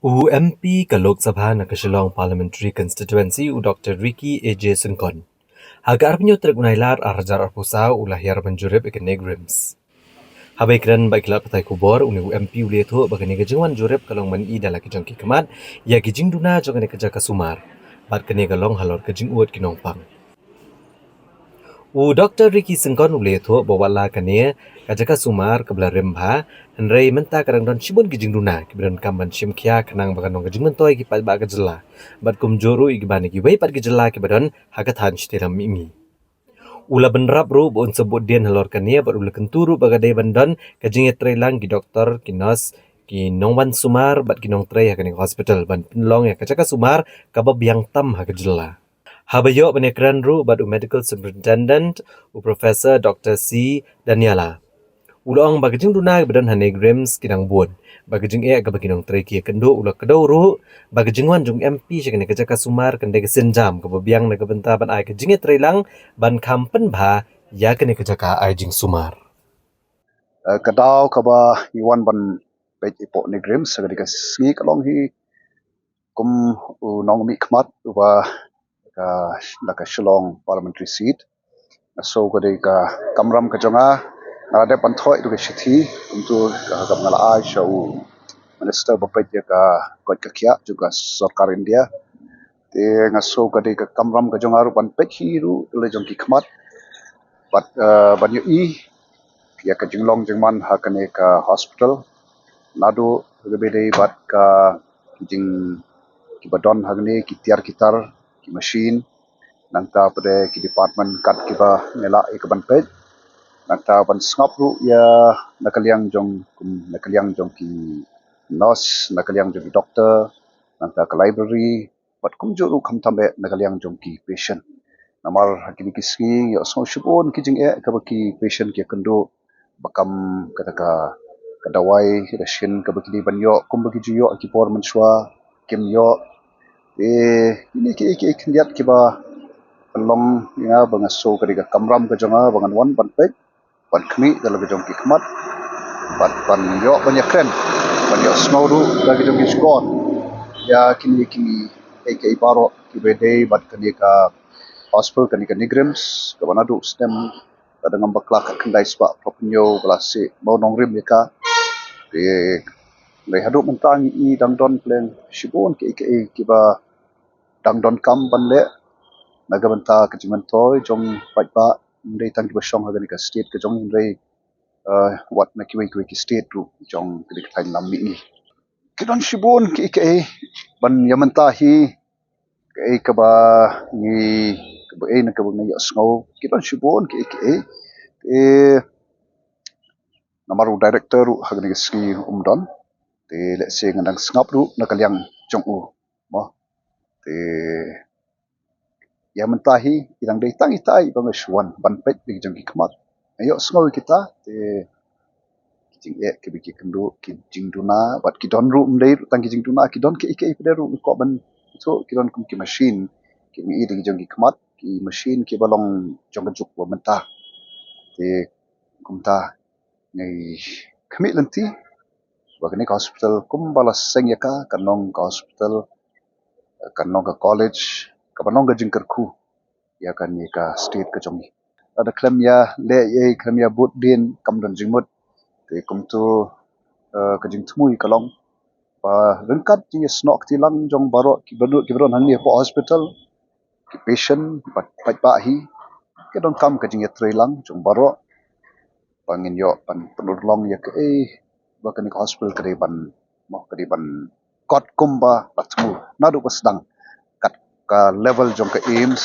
UMP ka Lok Sabha na Shillong Parliamentary Constituency Dr. Ricky AJ Sungkon. Hagar nyo tergunailar arjar arpusa ulahir menjurib ikenek rims. Habai kran baik lat patai kubor uni UMP ulieto bagani gejengwan jurib kalong meni dalam kijong kemat ya gijing duna jogane keja kasumar. Bat kene kalong halor kejing uat kinongpang. Dr. Ricky Sungkon ulieto bawala kane kajaka sumar kebelah rembha Henry menta kadang don cibun gijing duna keberan kamban sim kia kenang bagan dong gijing mentoi ki pat ba gejela bat kum joru igbani ki wei pat gejela ki badan hagatan chitiram mimi ula benrap ru bon sebut dian halor kania bat ula kenturu bagadai bandan kajing etrelang ki doktor ki nurse ki nongwan sumar bat ki nong trei hakaning hospital ban penlong ya kajaka sumar kabab yang tam hagejela Habayo penekran ru bat medical superintendent Professor Dr. C. Daniela Ulang bagajing duna badan hane grams kinang buon. Bagajing ka baginong treki kendo ulak kedau ru bagajing wan jung MP sekene keja kasumar kende kesenjam kebebiang na kebenta ban ai kejinge trelang ban kampen ba ya kene keja ka ai jing sumar. Kadau kaba iwan ban pej ipok ni grams sagadi ka singi kalong hi kum nong mi kmat uba ka Shillong parliamentary seat so gadi ka kamram ka jonga nade panthoi du ka shithi untuk ka ngala ai shau minister bapej ka kot ka kya juga sarkar India te ngaso gadi ka kamram ka jonga ru ban pej hi ru le jong ki kmat bat ban yu i ya ka jinglong jingman ha kane ka hospital nado lebede bat ka jing ki badon hagne ki tiar kitar ki machine nangta pada ki department kat ki ba nela ik ban pej nangta ban ngap ru ya nakaliang jong ki nurse nakaliang jong ki doctor nangta ka library bat kum jo ru kham tambe nakaliang jong ki patient namar hakini kiski ya so shibon ki jing ka ba ki patient ki kendo bakam kata ka kadawai rashin ka bakini banyo kum bagi juyo ki por menshwa kim yo ini ki kendiat ki ba pelong ya bangaso ka kamram ka jonga bangan wan ban pej ban khmi dalam jong ki khmat ban yo banyakren ban yo snowru bagi jong ki skor ya kini ki baro ki bede bat kani ka hospital kani ka nigrims ka banadu stem dengan bakla ka kendai spa propnyo belasi mau nongrim ka Ngai haduk mentang i dangdon pleng shibon ki ba dangdon kam ban le naga benta ke jiman toy jong pat ba ndai tang ki ba shong hagan ka state ke jong ndai wat na ki state ru jong ki thai lam mi ki don shibon ki ban yamenta hi ke ba ni ke ba na ke ba ngai sngo ki don shibon ki namaru director ru hagan ki ski umdon te le se ngandang ngap ru nakaliang jong u mo te ya mentahi idang dei tang itai bang shwan ban pet bi jong ki kmat ayo sngo kita te jing ke bi ki kendo ki jing duna bat ki don ru mdei tang ki jing duna ki don ke ru ko ban so ki don kum ki machine ki mi ding jong ki kmat ki machine ki balong jong juk wa menta te kumta ngai khami lenti bagani hospital kumbala sengyaka kanong ka hospital kanong ka college kabanong ka jingkerku ya kan ni ka state ka jongi ada klem ya le ye klem ya bot din kamdan jingmut te kumtu ka jingtmui kalong pa rengkat ji snok ti lang jong baro ki baro hang ni po hospital ki patient pat ba hi ke don kam ka jing yetre lang jong baro pangin yo pan penulong ya ke bakani hospital kadiban mo kadiban kot kumba patmu nadu pasdang kat ka level jong ka aims